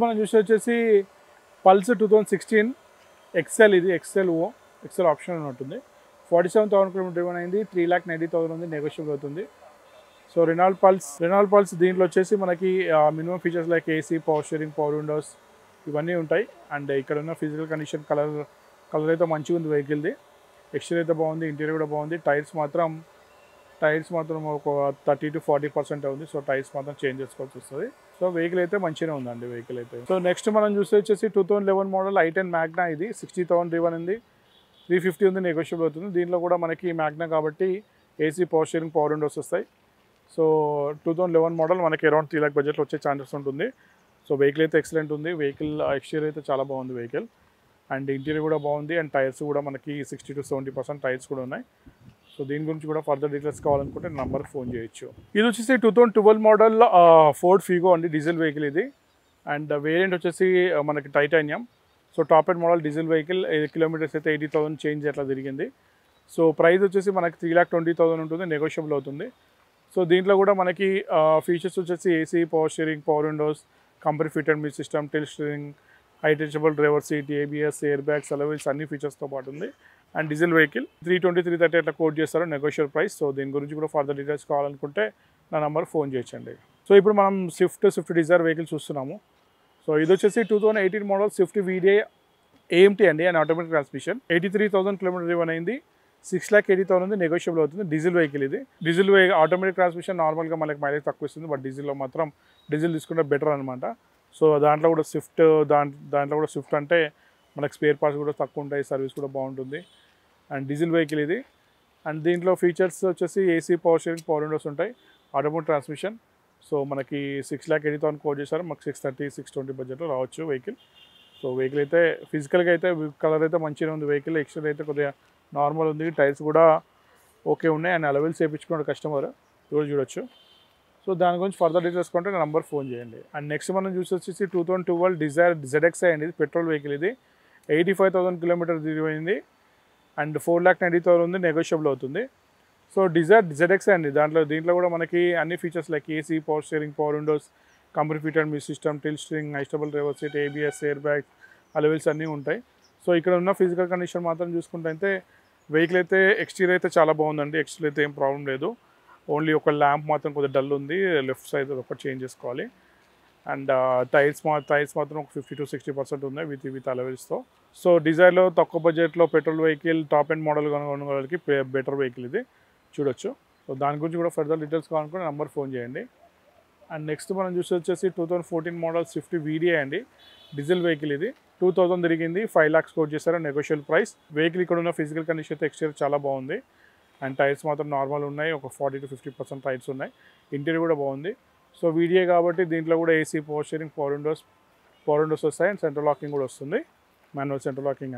మనం చూసి వచ్చేసి పల్స్ 2016 ఎక్సెల్, ఇది ఎక్సెల్ ఆప్షన్ అని ఉంటుంది. 47,000 కిలోమీటర్ డ్రివెన్ అయింది. 3,90,000 ఉంది, నెగోషియబుల్ అవుతుంది. సో రెనాల్డ్ పల్స్ దీంట్లో వచ్చేసి మనకి minimum features like AC, power steering, power Windows ఇవన్నీ ఉంటాయి. అండ్ ఇక్కడ ఉన్న ఫిజికల్ కండిషన్ కలర్ అయితే మంచిగా ఉంది వెహికల్ది. ఎక్స్టీరియర్ అయితే బాగుంది, ఇంటీరియర్ కూడా బాగుంది. టైర్స్ మాత్రం ఒక 30 to 40% ఉంది. సో టైర్స్ మాత్రం చేంజ్ చేసుకోవాల్సి వస్తుంది. సో వెహికల్ అయితే మంచిగానే ఉందండి వెహికల్ అయితే. సో నెక్స్ట్ మనం చూస్తే వచ్చేసి 2011 మోడల్ i10 మ్యాగ్నా. ఇది 60,000 డ్రివెన్ ఉంది, 350 ఉంది, నెగోషియబుల్ అవుతుంది. దీంట్లో కూడా మనకి మ్యాగ్నా కాబట్టి AC, power steering, power Windows వస్తాయి. సో 2011 మోడల్ మనకి అరౌండ్ 3 lakh బడ్జెట్లో వచ్చే ఛాన్సెస్ ఉంటుంది. సో వెహికల్ అయితే ఎక్సలెంట్ ఉంది. వెహికల్ ఎక్స్టీరియర్ అయితే చాలా బాగుంది వెహికల్. అండ్ ఇంటీరియర్ కూడా బాగుంది. అండ్ టైర్స్ కూడా మనకి 60 to 70% టైర్స్ కూడా ఉన్నాయి. సో దీని గురించి కూడా ఫర్దర్ డీటెయిల్స్ కావాలనుకుంటే నంబర్కి ఫోన్ చేయొచ్చు. ఇది వచ్చేసి 2012 మోడల్ ఫోర్డ్ ఫిగో అండి, డీజిల్ వెహికల్ ఇది. అండ్ వేరియంట్ వచ్చేసి మనకి titanium. So top end model diesel vehicle. Kilometres అయితే 80,000 చేంజ్ అట్లా తిరిగింది. సో ప్రైస్ వచ్చేసి మనకి 3,20,000 ఉంటుంది, నెగోషియబుల్ అవుతుంది. సో దీంట్లో కూడా మనకి ఫీచర్స్ వచ్చేసి AC, power steering, power windows, company fitted music system, tilt steering, height adjustable driver seat, ABS, air bags, alloy wheels అన్ని ఫీచర్స్తో పాటు ఉంది. అండ్ డీజిల్ వెహికల్ 320, 330 అట్లా కోట్ చేస్తారు, నెగోషియల్ ప్రైస్. సో దీని గురించి కూడా ఫర్దర్ డీటెయిల్స్ కావాలనుకుంటే నా నెంబర్ ఫోన్ చేయొచ్చండి. సో ఇప్పుడు మనం స్విఫ్ట్ డిజైర్ వెహికల్ చూస్తున్నాము. సో ఇది వచ్చేసి 2018 మోడల్ స్విఫ్ట్ వీడిఐ ఏఎంటీ అండి, and automatic transmission. 83,000 kilometre driven అయింది. 6,80,000 ఉంది, నెగోషియబుల్ అవుతుంది. డీజిల్ వెహికల్ ఇది. ఆటోమేటిక్ ట్రాన్స్మిషన్ నార్మల్గా మనకి మైలేజ్ తక్కువ ఇస్తుంది, బట్ డీజిల్లో మాత్రం డీజిల్ తీసుకుంటే బెటర్ అనమాట. సో దాంట్లో కూడా స్విఫ్ట్ అంటే మనకి స్పేర్ పార్ట్స్ కూడా తక్కువ ఉంటాయి, సర్వీస్ కూడా బాగుంటుంది. అండ్ డీజిల్ వెహికల్ ఇది. అండ్ దీంట్లో ఫీచర్స్ వచ్చేసి AC, power steering, power Windows ఉంటాయి, ఆటోమేటిక్ ట్రాన్స్మిషన్. సో మనకి 6,80,000 కోట్ చేశారు, మాకు 630, 620 బడ్జెట్లో రావచ్చు వెహికల్. సో వెహికల్ అయితే ఫిజికల్గా అయితే కలర్ అయితే మంచిగా ఉంది వెహికల్. ఎక్స్టర్నల్ అయితే కొద్దిగా నార్మల్ ఉంది, టైర్స్ కూడా ఓకే ఉన్నాయి. అండ్ అలవెల్స్ వేయించుకున్న కస్టమర్ చూడొచ్చు. సో దాని గురించి ఫర్దర్ డీటెయిల్స్ కొంటే నా నంబర్ ఫోన్ చేయండి. అండ్ నెక్స్ట్ మనం చూసి వచ్చేసి 2012 డిజైర్ ZXi అండి, ఇది పెట్రోల్ వెహికల్ ఇది. 85,000 కిలోమీటర్ తిరిగింది. అండ్ 4,90,000 ఉంది, నెగోషియబుల్ అవుతుంది. సో డిజైర్ ZXi అండి. దీంట్లో కూడా మనకి అన్ని features like AC, power steering, power windows, company fitted music system, tilt steering, height adjustable driver seat, ABS, air bags, alloy wheels అన్నీ ఉంటాయి. సో ఇక్కడ ఉన్న ఫిజికల్ కండిషన్ మాత్రం చూసుకుంటే అయితే వెహికల్ అయితే ఎక్స్టీరియర్ అయితే చాలా బాగుందండి. ఎక్స్టీరియర్ అయితే ఏం ప్రాబ్లం లేదు. ఓన్లీ ఒక ల్యాంప్ మాత్రం కొద్దిగా డల్ ఉంది, లెఫ్ట్ సైడ్ ఒకటి చేంజ్ చేసుకోవాలి. అండ్ టైర్స్ మాత్రం ఒక 50 to 60% ఉన్నాయి విత్ అలవెల్స్తో. సో డిజైర్లో తక్కువ బడ్జెట్లో petrol vehicle top end model కొనుగోలుకి బెటర్ వెహికల్ ఇది, చూడొచ్చు. సో దాని గురించి కూడా ఫర్దర్ డీటెయిల్స్ కావాలనుకుంటే నంబర్ ఫోన్ చేయండి. అండ్ నెక్స్ట్ మనం చూసి వచ్చేసి 2014 మోడల్ స్విఫ్ట్ వీడిఐ అండి, డీజిల్ వెహికల్ ఇది. 2,000 తిరిగింది, 5 lakhs కోట్ చేశారు, నెగోషియల్ ప్రైస్. వెహికల్ ఇక్కడ ఉన్న ఫిజికల్ కండిషన్ అయితే ఎక్స్టీరియర్ చాలా బాగుంది. అండ్ టైర్స్ మాత్రం నార్మల్ ఉన్నాయి, ఒక 40 to 50% టైర్స్ ఉన్నాయి. ఇంటీరియర్ కూడా బాగుంది. సో వీడిఐ కాబట్టి దీంట్లో కూడా AC, power steering, power Windows వస్తాయి. అండ్ సెంట్రల్ లాకింగ్ కూడా వస్తుంది, manual central locking.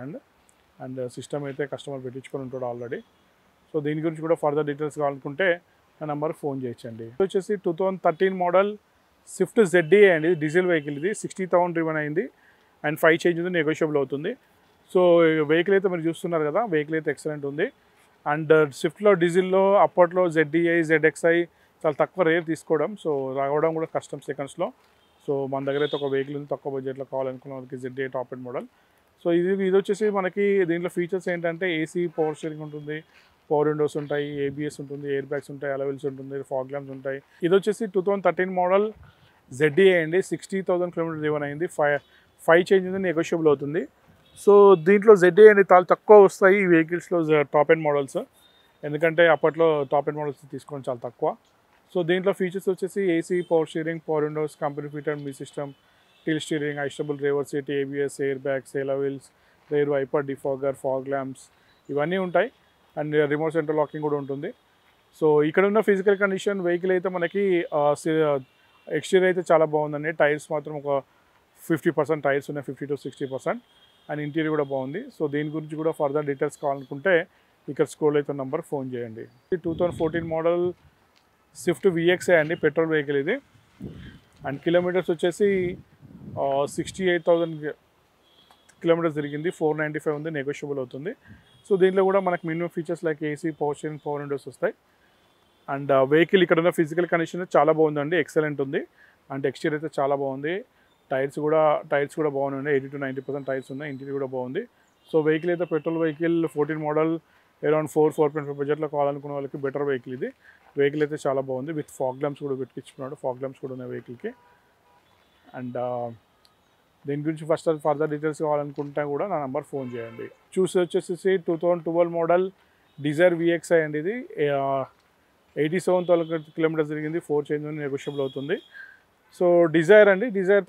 And system అయితే కస్టమర్ పెట్టించుకొని ఉంటాడు ఆల్రెడీ. సో దీని గురించి కూడా ఫర్దర్ డీటెయిల్స్ కావాలనుకుంటే నా నెంబర్ ఫోన్ చేయొచ్చండి. ఇది వచ్చేసి 2013 మోడల్ స్విఫ్ట్ ZDA అండి, డీజిల్ వెహికల్ ఇది. 60,000 డ్రివెన్ అయింది. అండ్ 5 చేంజ్ ఉంది, నెగోషియబుల్ అవుతుంది. సో వెహికల్ అయితే మీరు చూస్తున్నారు కదా, వెహికల్ అయితే ఎక్సలెంట్ ఉంది. అండ్ స్విఫ్ట్లో డీజిల్లో అప్పట్లో ZDA, ZXi చాలా తక్కువ రేర్ తీసుకోవడం, సో రావడం కూడా కష్టం సెకండ్స్లో. సో మన దగ్గర అయితే ఒక వెహికల్ ఉంది తక్కువ బడ్జెట్లో కావాలనుకున్న వాళ్ళకి, ZDA top end model. So ఇది వచ్చేసి మనకి దీంట్లో ఫీచర్స్ ఏంటంటే ఏసీ, పవర్ స్టీరింగ్ ఉంటుంది, పవర్ విండోస్ ఉంటాయి, ఏబిఎస్ ఉంటుంది, ఎయిర్ బ్యాగ్స్ ఉంటాయి, అలవెల్స్ ఉంటుంది, ఫాగ్ ల్యాంప్స్ ఉంటాయి. ఇది వచ్చేసి 2013 మోడల్ ZDA అండి, 60,000 కిలోమీటర్ డ్రివెన్ అయింది. 5 చేంజ్ ఉంది, నెగోషియబుల్ అవుతుంది. సో దీంట్లో ZDA అండి చాలా తక్కువ వస్తాయి ఈ వెహికల్స్లో టాప్ ఎండ్ మోడల్స్, ఎందుకంటే అప్పట్లో టాప్ ఎండ్ మోడల్స్ తీసుకోవడం చాలా తక్కువ. సో దీంట్లో ఫీచర్స్ వచ్చేసి AC, power steering, power windows, company fitted music system, tilt steering, height adjustable driver seat, ABS, air bags, alloy wheels, rear wiper, defogger, fog lamps ఇవన్నీ ఉంటాయి. And remote central locking కూడా ఉంటుంది. So ఇక్కడ ఉన్న ఫిజికల్ కండిషన్ వెహికల్ అయితే మనకి exterior అయితే చాలా బాగుందండి. టైర్స్ మాత్రం ఒక 50% టైర్స్ ఉన్నాయి, 50 to 60%. అండ్ ఇంటీరియర్ కూడా బాగుంది. సో దీని గురించి కూడా ఫర్దర్ డీటెయిల్స్ కావాలనుకుంటే ఇక్కడ స్క్రోల్ అయితే నెంబర్ ఫోన్ చేయండి. 2014 మోడల్ స్విఫ్ట్ VXi అండి, పెట్రోల్ వెహికల్ ఇది. అండ్ కిలోమీటర్స్ వచ్చేసి 68,000 కిలోమీటర్స్ తిరిగింది, 495 ఉంది, నెగోషియబుల్ అవుతుంది. సో దీంట్లో కూడా మనకు minimum features like AC, power steering, power Windows వస్తాయి. అండ్ వెహికల్ ఇక్కడ ఉన్న ఫిజికల్ కండిషన్ చాలా బాగుందండి, ఎక్సలెంట్ ఉంది. అండ్ ఎక్స్టీరియర్ అయితే చాలా బాగుంది. టైర్స్ కూడా బాగున్నాయి, 80 to 90% టైర్స్ ఉన్నాయి, ఇంటీరియర్ కూడా బాగుంది. సో వెహికల్ అయితే పెట్రోల్ వెహికల్ 14 మోడల్ అరౌండ్ 4.5 బడ్జెట్లో కావాలనుకున్న వాళ్ళకి బెటర్ వెహికల్ ఇది. వెహికల్ అయితే చాలా బాగుంది, విత్ ఫాగ్ ల్యాంప్స్ కూడా పెట్టించుకున్నాడు, ఫాగ్ ల్యాంప్స్ కూడా ఉన్నాయి వెహికల్కి. అండ్ దీని గురించి ఫర్దర్ డీటెయిల్స్ కావాలనుకుంటే కూడా నా నెంబర్ ఫోన్ చేయండి. వచ్చేసి 2012 మోడల్ డిజైర్ VXi అండి. ఇది 87,000 కిలోమీటర్స్ తిరిగింది, 4 చేంజ్ నెగోషియబుల్ అవుతుంది. సో డిజైర్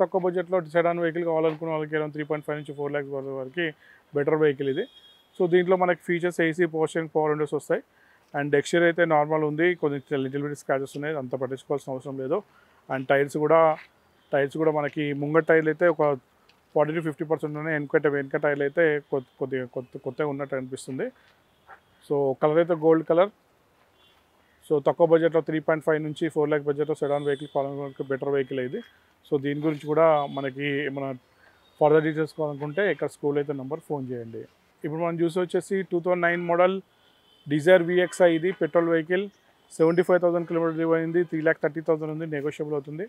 తక్కువ బడ్జెట్లో సెడాన్ వెహికల్ కావాలనుకున్న వాళ్ళకి అరౌండ్ 3.5 నుంచి 4 lakhs వరకు బెటర్ వెహికల్ ఇది. సో దీంట్లో మనకి ఫీచర్స్ AC, పవర్ విండోస్ వస్తాయి. అండ్ ఎక్స్టీరియర్ అయితే నార్మల్ ఉంది, కొంచెం లిటిల్ బిట్ స్క్రాచెస్ ఉన్నాయి, అంత పట్టించుకోవాల్సిన అవసరం లేదు. అండ్ టైర్స్ కూడా మనకి ముంగట టైర్లు అయితే ఒక 40 to 50% ఉన్నాయి, వెనక టైర్లు అయితే కొత్తగా ఉన్నట్టు అనిపిస్తుంది. సో కలర్ అయితే గోల్డ్ కలర్. సో తక్కువ బడ్జెట్లో 3.5 నుంచి 4 lakh బడ్జెట్లో సెడాన్ వెహికల్ కావాలనుకుంటే బెటర్ వెహికల్ ఇది. సో దీని గురించి కూడా మనకి మన ఫర్దర్ డీటెయిల్స్ కావాలనుకుంటే ఇక్కడ స్కూల్ అయితే నెంబర్ ఫోన్ చేయండి. ఇప్పుడు మనం వచ్చేసి 2009 మోడల్ డిజైర్ VXi ఇది పెట్రోల్ వెహికల్, 75,000 కిలోమీటర్ అయింది, 3,30,000 ఉంది, నెగోషియబుల్ అవుతుంది.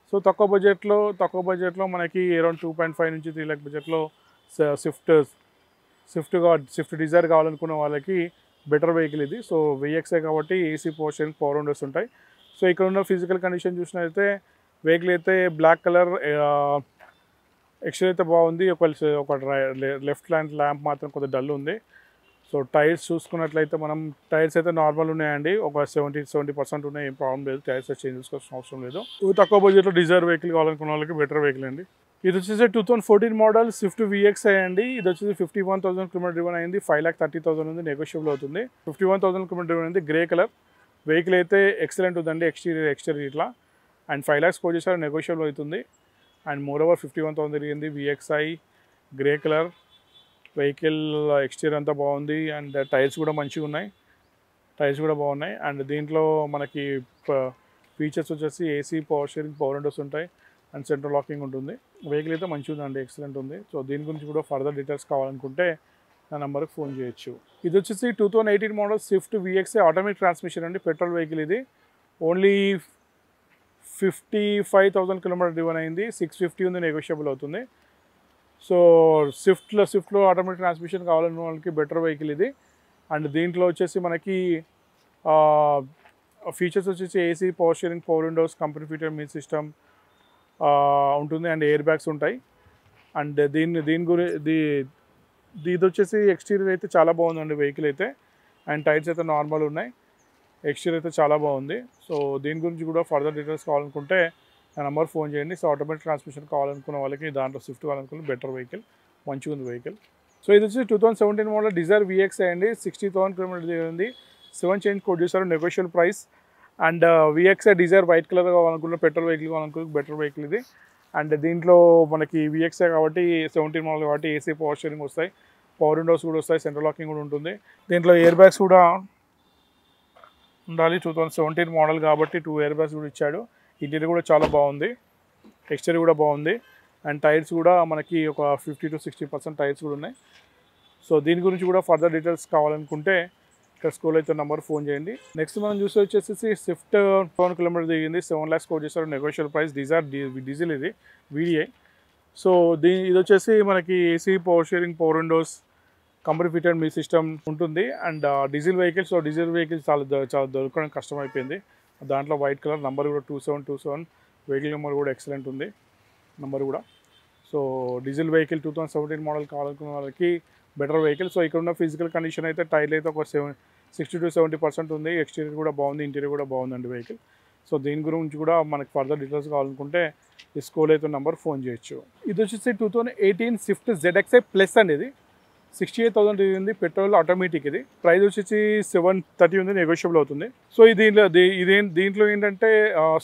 సో తక్కువ బడ్జెట్లో మనకి అరౌండ్ 2.5 నుంచి 3 lakh బడ్జెట్లో స్విఫ్ట్ డిజైర్ కావాలనుకున్న వాళ్ళకి బెటర్ వెహికల్ ఇది. సో VXi కాబట్టి AC, పవర్ విండోస్ ఉంటాయి. సో ఇక్కడ ఉన్న ఫిజికల్ కండిషన్ చూసినట్లయితే వెహికల్ అయితే బ్లాక్ కలర్, ఎక్స్టీరియర్ అయితే బాగుంది, ఒక లెఫ్ట్ ల్యాంప్ మాత్రం కొద్దిగా డల్ ఉంది. సో టైర్స్ చూసుకున్నట్లయితే టైర్స్ అయితే నార్మల్ ఉన్నాయండి, ఒక 70% ఉన్నాయి, ఏం ప్రాబ్లం లేదు, టైర్స్ చేంజ్ చేసుకోవాల్సిన అవసరం లేదు. తక్కువ బడ్జెట్లో డిజైర్ వెహికల్ కావాలనుకున్న వాళ్ళకి బెటర్ వెహికల్ అండి. ఇది వచ్చేసి 2014 మోడల్ స్విఫ్ట్ VXi అండి. ఇది వచ్చేసి 51,000 కిలోమీటర్ డ్రివెన్ అయింది, 5,30,000 ఉంది, నెగోషియబుల్ అవుతుంది. 51,000 కిలోమీటర్ డ్రివెన్ అయింది, గ్రే కలర్ వెహికల్ అయితే ఎక్సలెంట్ ఉందండి, ఎక్స్టీరియర్ ఇట్లా. అండ్ 5 lakhs కోట్ చేశారు, నెగోషియబుల్ అవుతుంది. అండ్ మోర్ ఓవర్ 51,000 తిరిగింది, VXi grey colour vehicle, exterior అంతా బాగుంది. అండ్ టైర్స్ కూడా మంచిగా ఉన్నాయి, బాగున్నాయి. అండ్ దీంట్లో మనకి ఫీచర్స్ వచ్చేసి AC, పవర్ విండోస్ ఉంటాయి, అండ్ సెంట్రల్ లాకింగ్ ఉంటుంది. వెహికల్ అయితే మంచిగా ఉందండి, ఎక్సలెంట్ ఉంది. సో దీని గురించి కూడా ఫర్దర్ డీటెయిల్స్ కావాలనుకుంటే నా నెంబర్కి ఫోన్ చేయొచ్చు. ఇది వచ్చేసి 2018 model Swift VXi automatic transmission అండి, పెట్రోల్ వెహికల్ ఇది. ఓన్లీ 55,000 కిలోమీటర్ డ్రివెన్ అయింది, 650 ఉంది, నెగోషియబుల్ అవుతుంది. సో స్విఫ్ట్లో ఆటోమేటిక్ ట్రాన్స్మిషన్ కావాలన్న వాళ్ళకి బెటర్ వెహికల్ ఇది. అండ్ దీంట్లో వచ్చేసి మనకి ఫీచర్స్ వచ్చేసి AC, power windows, company feature music system ఉంటుంది, అండ్ ఎయిర్ బ్యాగ్స్ ఉంటాయి. అండ్ ఇది వచ్చేసి ఎక్స్టీరియర్ అయితే చాలా బాగుందండి వెహికల్ అయితే. అండ్ టైర్స్ అయితే నార్మల్ ఉన్నాయి, ఎక్స్టీరియర్ అయితే చాలా బాగుంది. సో దీని గురించి కూడా ఫర్దర్ డీటెయిల్స్ కావాలనుకుంటే నా నెంబర్ ఫోన్ చేయండి. సో ఆటోమేటిక్ ట్రాన్స్మిషన్ కావాలనుకున్న వాళ్ళకి, దాంట్లో స్విఫ్ట్ కావాలనుకున్న బెటర్ వెహికల్, మంచిగా ఉంది వెహికల్. సో ఇది వచ్చి 2017 మోడల్ డిజైర్ VXi అండి, 60,000 కిలోమీటర్ ఉంది, 7 చేంజ్ కోట్ చేశారు, negotiable price. And VXi Dzire white colour కావాలనుకున్న పెట్రోల్ వెహికల్ కావాలనుకున్న బెటర్ వెహికల్ ఇది. అండ్ దీంట్లో మనకి VXi కాబట్టి 17 మోడల్ కాబట్టి AC, పవర్ స్టీరింగ్ వస్తాయి, పవర్ విండోస్ కూడా వస్తాయి, సెంట్రల్ లాకింగ్ కూడా ఉంటుంది. దీంట్లో ఎయిర్ బ్యాగ్స్ కూడా ఉండాలి, 2017 మోడల్ కాబట్టి 2 ఎయిర్ బ్యాగ్స్ కూడా ఇచ్చాడు. ఇంటీరియర్ కూడా చాలా బాగుంది, టెక్స్చర్ కూడా బాగుంది. అండ్ టైర్స్ కూడా మనకి ఒక 50 to 60% టైర్స్ కూడా ఉన్నాయి. సో దీని గురించి కూడా ఫర్దర్ డీటెయిల్స్ కావాలనుకుంటే ఇక్కడ స్కూల్ అయితే నెంబర్ ఫోన్ చేయండి. నెక్స్ట్ మనం వచ్చేసి స్విఫ్ట్ 1 కిలోమీటర్ దిగింది, 7 lakhs కోట్ చేస్తారు, నెగోషియబుల్ ప్రైస్. డీజిల్ ఇది VDI. సో ఇది వచ్చేసి మనకి AC, power windows, company fitted మీ సిస్టమ్ ఉంటుంది. And diesel vehicle. So diesel vehicle చాలా దొరకడం కష్టం అయిపోయింది. దాంట్లో వైట్ కలర్ నెంబర్ కూడా 2727, వెహికల్ నెంబర్ కూడా ఎక్సలెంట్ ఉంది నెంబర్ కూడా. సో డీజిల్ వెహికల్ 2017 మోడల్ కావాలనుకున్న వాళ్ళకి బెటర్ వెహికల్. సో ఇక్కడ ఉన్న ఫిజికల్ కండిషన్ అయితే టైర్లు అయితే ఒక 60 to 70% ఉంది, ఎక్స్టీరియర్ కూడా బాగుంది, ఇంటీరియర్ కూడా బాగుందండి వెహికల్. సో దీని గురించి కూడా మనకి ఫర్దర్ డీటెయిల్స్ కావాలనుకుంటే ఈ స్కూల్ అయితే నెంబర్ ఫోన్ చేయొచ్చు. ఇది వచ్చేసి 2018 స్విఫ్ట్ ZXi ప్లస్ అండి, ఇది 68,000 ఉంది, పెట్రోల్ ఆటోమేటిక్. ఇది ప్రైస్ వచ్చేసి 730 ఉంది, నెగోషియబుల్ అవుతుంది. సో దీంట్లో ఏంటంటే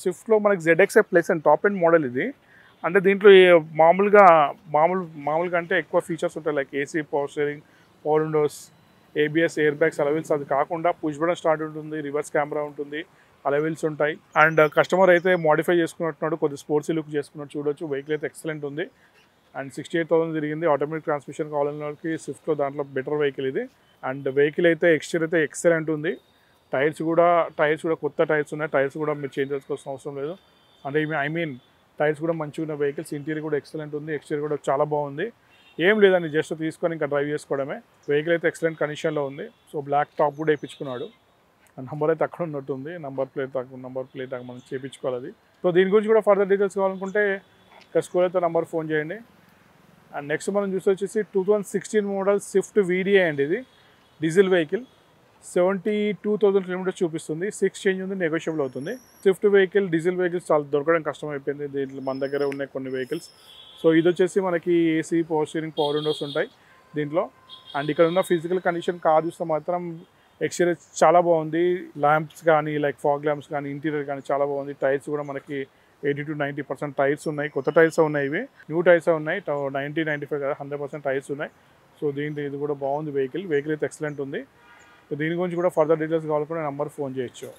స్విఫ్ట్లో మనకి ZXi plus and top end model ఇది. అంటే దీంట్లో మామూలుగా అంటే ఎక్కువ ఫీచర్స్ ఉంటాయి, like AC, power steering, power Windows, ABS, air bags, అలవెల్స్. అది కాకుండా పుష్ బటన్ స్టార్ట్ ఉంటుంది, రివర్స్ కెమెరా ఉంటుంది, అలవెల్స్ ఉంటాయి. అండ్ కస్టమర్ అయితే మోడిఫై చేసుకున్నట్టున్నాడు, కొద్దిగా స్పోర్ట్స్ లుక్ చేసుకున్నట్టు చూడొచ్చు. వెహికల్ అయితే ఎక్సలెంట్ ఉంది. అండ్ 68,000 తిరిగింది, ఆటోమేటిక్ ట్రాన్స్మిషన్ కావాలన్న వాళ్ళకి స్విఫ్ట్లో దాంట్లో బెటర్ వెహికల్ ఇది. అండ్ వెహికల్ అయితే ఎక్స్టీరియర్ అయితే ఎక్సలెంట్ ఉంది. టైర్స్ కూడా కొత్త టైర్స్ ఉన్నాయి, టైర్స్ కూడా మీరు చేంజ్ చేసుకోవాల్సిన అవసరం లేదు. అంటే టైర్స్ కూడా మంచిగా ఉన్న వెహికల్స్, ఇంటీరియర్ కూడా ఎక్సలెంట్ ఉంది, ఎక్స్టీరియర్ కూడా చాలా బాగుంది. ఏం లేదండి, జస్ట్ తీసుకొని ఇంకా డ్రైవ్ చేసుకోవడమే. వెహికల్ అయితే ఎక్సలెంట్ కండిషన్లో ఉంది. సో బ్లాక్ టాప్ కూడా వేయించుకున్నాడు. నంబర్ అయితే అక్కడ ఉన్నట్టుంది, నంబర్ ప్లేట్ మనం చేయించుకోవాలి అది. సో దీని గురించి కూడా ఫర్దర్ డీటెయిల్స్ కావాలనుకుంటే ఇక్కడ స్కూల్ అయితే నంబర్ ఫోన్ చేయండి. అండ్ నెక్స్ట్ మనం చూసి వచ్చేసి 2016 మోడల్ స్విఫ్ట్ వీడిఐ అండి. ఇది డీజిల్ వెహికల్, 72,000 కిలోమీటర్స్ చూపిస్తుంది. 6 చేంజ్ ఉంది, నెగోషియబుల్ అవుతుంది. స్విఫ్ట్ వెహికల్, డీజిల్ వెహికల్స్ చాలా దొరకడం కష్టం అయిపోయింది. దీంట్లో మన దగ్గర ఉన్నాయి కొన్ని వెహికల్స్. సో ఇది వచ్చేసి మనకి AC, power steering, power Windows ఉంటాయి దీంట్లో. అండ్ ఇక్కడ ఉన్న ఫిజికల్ కండిషన్ కార్ చూస్తే మాత్రం ఎక్స్టీరియర్ చాలా బాగుంది. ల్యాంప్స్ కానీ, లైక్ ఫాగ్ ల్యాంప్స్ కానీ, ఇంటీరియర్ కానీ చాలా బాగుంది. టైర్స్ కూడా మనకి 80 to 90% టైర్స్ ఉన్నాయి. కొత్త టైర్స్ ఉన్నాయి, ఇవి న్యూ టైర్స్ ఉన్నాయి. 90-95 కదా, 100% టైర్స్ ఉన్నాయి. సో దీంట్లో ఇది కూడా బాగుంది వెహికల్ అయితే ఎక్సలెంట్ ఉంది. సో దీని గురించి కూడా ఫర్దర్ డీటెయిల్స్ కావాలనుకుంటే నెంబర్ ఫోన్ చేయొచ్చు.